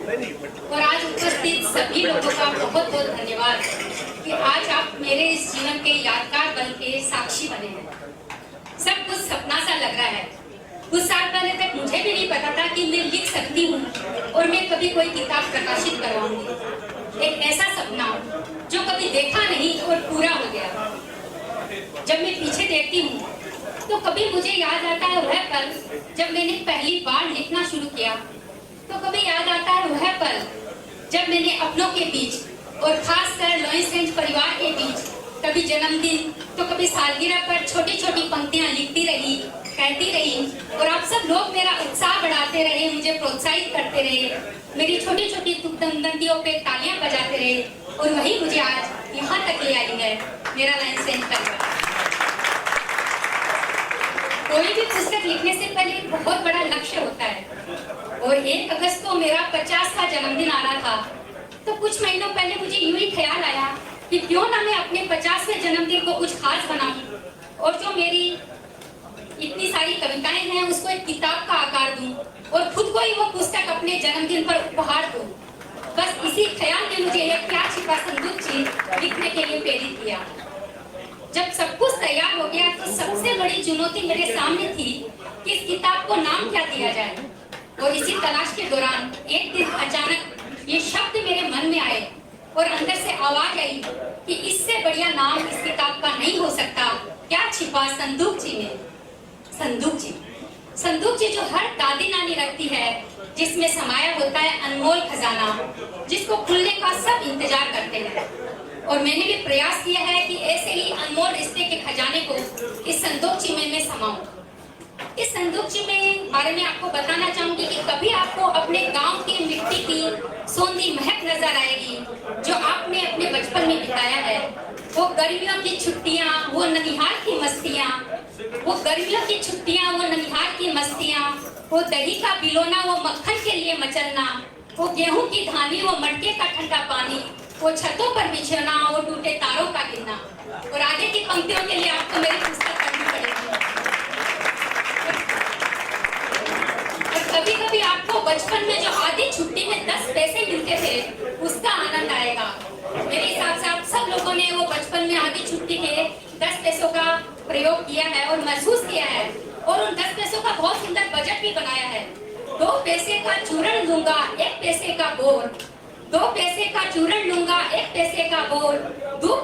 और आज उपस्थित सभी लोगों का बहुत बहुत धन्यवाद कि आज आप मेरे इस जीवन के यादगार पल के साक्षी बने हैं। सब कुछ सपना सा लग रहा है। कुछ साल पहले तक मुझे भी नहीं पता था कि मैं लिख सकती हूँ और मैं कभी कोई किताब प्रकाशित करवाऊंगी। एक ऐसा सपना जो कभी देखा नहीं और पूरा हो गया। जब मैं पीछे देखती हूँ तो कभी मुझे याद आता है वह पल जब मैंने पहली बार लिखना शुरू किया, तो कभी याद आता है वह पल जब मैंने अपनों के बीच और खासकर लॉरेंस परिवार के बीच कभी जन्मदिन तो कभी सालगिरह पर छोटी छोटी पंक्तियां लिखती रही, कहती रही और आप सब लोग मेरा उत्साह बढ़ाते रहे, मुझे प्रोत्साहित करते रहे, मेरी छोटी छोटी तुकदंतियों पे तालियां बजाते रहे और वही मुझे आज यहाँ तक ले आई है मेरा लॉरेंस परिवार। कोई भी पुस्तक लिखने से पहले बहुत बड़ा लक्ष्य होता है और 1 अगस्त को मेरा 50वां जन्मदिन आ रहा था, तो कुछ महीनों पहले मुझे यूं ही ख्याल आया कि क्यों ना मैं अपने 50वें जन्मदिन को कुछ खास बनाऊं और जो मेरी इतनी सारी कविताएं हैं उसको एक किताब का आकार दूं और खुद को ही वो पुस्तक अपने जन्मदिन पर उपहार दूं। बस इसी ख्याल ने मुझे एक क्या छिपा संदूक चीज लिखने के लिए प्रेरित किया। जब सब कुछ तैयार हो गया तो सबसे बड़ी चुनौती मेरे सामने थी कि इस किताब को नाम क्या दिया जाए। और इसी तलाश के दौरान एक दिन अचानक ये शब्द मेरे मन में आए और अंदर से आवाज आई कि इससे बढ़िया नाम इस किताब का नहीं हो सकता। क्या छिपा संदूक जी में। संदूक जी जो हर दादी नानी रखती है, जिसमें समाया होता है अनमोल खजाना, जिसको खुलने का सब इंतजार करते हैं। और मैंने भी प्रयास किया है कि ऐसे ही अनमोल रिश्ते के खजाने को इस संदूकची में मैं समाऊं। इस संदूकची में बारे में आपको बताना चाहूंगी कि कभी आपको अपने गांव की मिट्टी की सोंधी महक नजर आएगी जो आपने अपने बचपन में बिताया है। वो गर्मियों की छुट्टियां, वो ननिहाल की मस्तियां, वो गर्मियों की छुट्टियां, वो ननिहाल की मस्तियां, वो दही का बिलोना, वो मक्खन के लिए मचलना, वो गेहूं की धानी, वो मटके का ठंडा पानी, वो छतों पर बिछना, वो टूटे तारों का गिरना। और आगे की पंक्तियों के लिए आपको मेरी पुस्तक पढ़नी पड़ेगी। और कभी कभी आपको बचपन में जो आधी छुट्टी में 10 पैसे मिलते थे उसका आनंद आएगा। मेरे हिसाब से आप सब लोगों ने वो बचपन में आधी छुट्टी के 10 पैसों का प्रयोग किया है और महसूस किया है और उन 10 पैसों का बहुत सुंदर बजट भी बनाया है। 2 पैसे का चूरण लूंगा 1 पैसे का बोर, 2 पैसे का चूरण लूंगा 1 पैसे का बोर, 2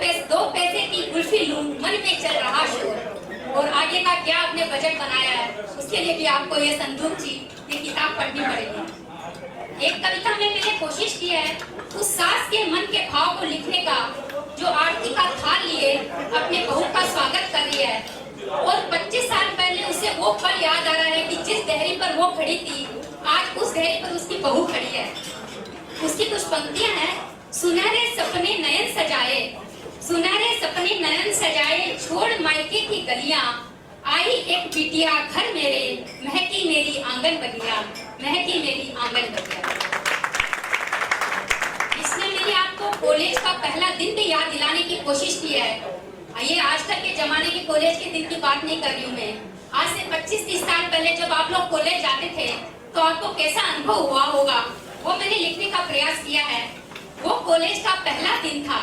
पैसे की कुल्फी लूं, मन में चल रहा शोर। और आगे का क्या आपने बजट बनाया है उसके लिए भी आपको ये संदूक जी ये किताब पढ़नी पड़ेगी। एक कविता में मैंने कोशिश की है उस सास के मन के भाव को लिखने का जो आरती का थाल लिए अपने बहू का स्वागत कर रही है और 25 साल पहले उसे वो पल याद आ रहा है कि जिस देहरी पर वो खड़ी थी आज उस देहरी पर उसकी बहू खड़ी है। उसकी कुछ पंक्तियां हैं। सुनहरे सपने नयन सजाए, सुनहरे सपने नयन सजाए, छोड़ मायके की गलियां, आई एक बिटिया घर मेरे, महकी मेरी आंगन बगिया, महकी मेरी आंगन बगिया। इसमें मैंने आपको कॉलेज का पहला दिन भी याद दिलाने की कोशिश की है। ये आजकल के जमाने के कॉलेज के दिन की बात नहीं कर रही हूँ मैं। आज से 25-30 साल पहले जब आप लोग कॉलेज जाते थे तो आपको कैसा अनुभव हुआ होगा वो मैंने लिखने का प्रयास किया है। वो कॉलेज का पहला दिन था,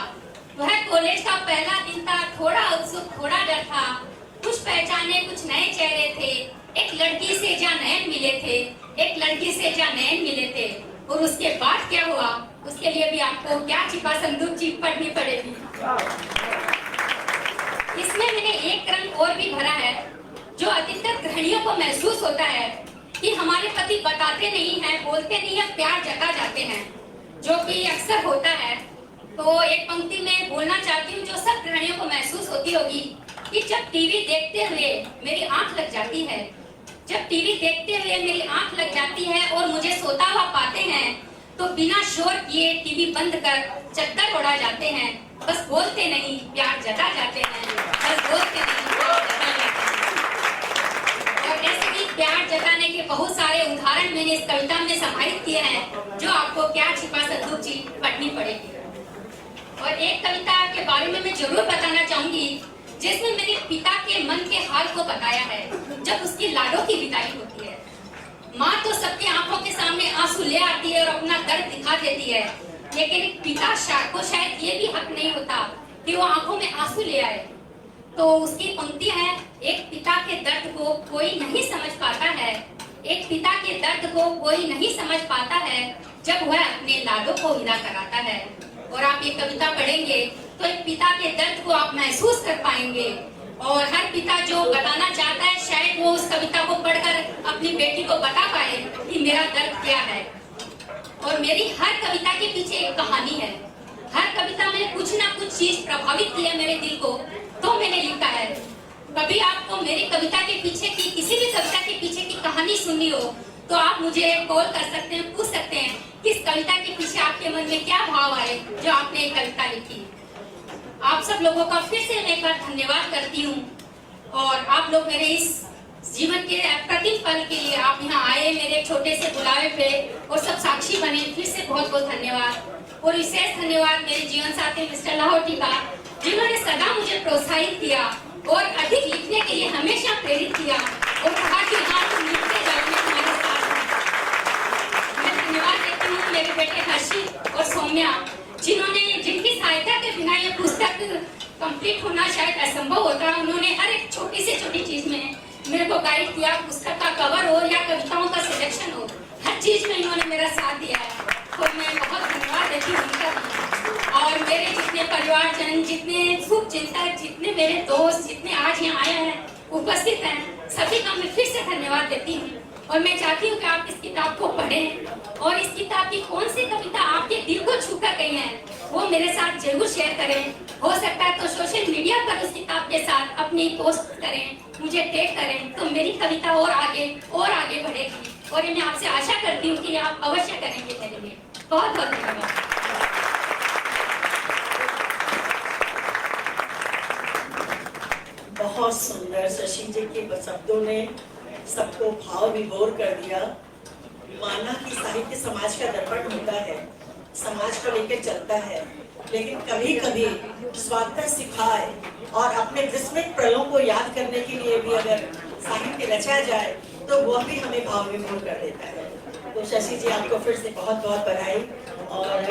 वह कॉलेज का पहला दिन था। थोड़ा उत्सुक थोड़ा डर था, कुछ पहचाने कुछ नए चेहरे थे। एक लड़की से जहाँ नयन मिले थे, एक लड़की से जहाँ नयन मिले थे। और उसके बाद क्या हुआ उसके लिए भी आपको क्या छिपा संदूक जी पढ़नी पड़ेगी। इसमें मैंने एक रंग और भी भरा है जो अधिकतर गृहिणियों को महसूस होता है कि हमारे पति बताते नहीं हैं, बोलते नहीं है, प्यार जता जाते हैं, जो कि अक्सर होता है। तो एक पंक्ति में बोलना चाहती हूँ जो सब गृहिणियों को महसूस होती होगी कि जब टीवी देखते हुए मेरी आंख लग जाती है, जब टीवी देखते हुए मेरी आंख लग जाती है और मुझे सोता हुआ पाते हैं तो बिना शोर किए टीवी बंद कर चद्दर उड़ा जाते हैं। बस बोलते नहीं प्यार जता जाते हैं, बस बोलते नहीं प्यार जता जाते हैं। और ऐसे ही प्यार जताने के बहुत सारे उदाहरण मैंने इस कविता में समाहित किए हैं जो आपको क्या छिपा संदूक जी पढ़नी पड़ेगी। और एक कविता के बारे में मैं जरूर बताना चाहूंगी जिसमें मैंने पिता के मन के हाल को बताया है जब उसकी लाडों की विदाई होती है। माँ तो सबकी आंखों के सामने आंसू ले आती है और अपना दर्द दिखा देती है, लेकिन एक पिता को शायद ये भी हक नहीं होता कि वो आंखों में आंसू ले आए। तो उसकी पंक्तियां है, एक पिता के दर्द को कोई नहीं समझ पाता है, एक पिता के दर्द को कोई नहीं समझ पाता है जब वह अपने लाडों को विदा कराता है। और आप ये कविता पढ़ेंगे तो एक पिता के दर्द को आप महसूस कर पाएंगे। और हर पिता जो बताना चाहता है शायद वो उस कविता को पढ़कर अपनी बेटी को बता पाए कि मेरा दर्द क्या है। और मेरी हर कविता के पीछे एक कहानी है, हर कविता में कुछ ना कुछ चीज प्रभावित किया मेरे दिल को, तो मैंने लिखा है। कभी आपको मेरी कविता के पीछे की, किसी भी कविता के पीछे की कहानी सुननी हो तो आप मुझे कॉल कर सकते हैं, पूछ सकते हैं किस कविता के पीछे आपके मन में क्या भाव आए जो आपने एक कविता लिखी। आप सब लोगों का फिर से मैं एक बार धन्यवाद करती हूँ। और आप लोग मेरे इस जीवन के अप्रतिम पल के लिए आप यहाँ आए मेरे छोटे से बुलावे पे और सब साक्षी बने, फिर से बहुत बहुत धन्यवाद। और विशेष धन्यवाद मेरे जीवन साथी मिस्टर लाहौटी का, जिन्होंने सदा मुझे प्रोत्साहित किया और अधिक लिखने के लिए हमेशा प्रेरित किया और कहा कि हाँ तुम लिखते जाओ, मैं तुम्हारे साथ हूँ। मैं धन्यवाद देती हूँ मेरे बेटे हर्षित और सौम्या, जिनकी सहायता के बिना ये पुस्तक कंप्लीट होना शायद असंभव होता। उन्होंने हर एक छोटी से छोटी चीज में मेरे को गाइड किया, पुस्तक का कवर हो या कविताओं का सिलेक्शन हो, हर चीज में इन्होंने मेरा साथ दिया है। तो मैं बहुत धन्यवाद देती हूँ उनका। और मेरे जितने परिवारजन, जितने शुभ चिंतक, जितने मेरे दोस्त, जितने आज यहाँ आए हैं, उपस्थित हैं, सभी का मैं फिर से धन्यवाद देती हूँ। और मैं चाहती हूँ कि आप इस किताब को पढ़ें और इस किताब की कौन सी कविता आपके दिल को छू कर गई है वो मेरे साथ जरूर शेयर करें। हो सकता है तो सोशल मीडिया पर उस किताब के साथ अपनी पोस्ट करें, मुझे टैग करें, तो मेरी कविता और आगे बढ़ेगी। और मैं आपसे आशा करती हूँ कि आप अवश्य करेंगे मेरे लिए। बहुत बहुत धन्यवाद। बहुत सुंदर शशि जी के शब्दों ने सबको भाव विभोर कर दिया। माना कि साहित्य समाज का दर्पण होता है, समाज को लेकर चलता है, लेकिन कभी कभी स्वार्थता सिखाए और अपने विस्मित पलों को याद करने के लिए भी अगर साहित्य रचा जाए तो वह भी हमें भाव विभोर कर देता है। तो शशि जी आपको फिर से बहुत बहुत बधाई। और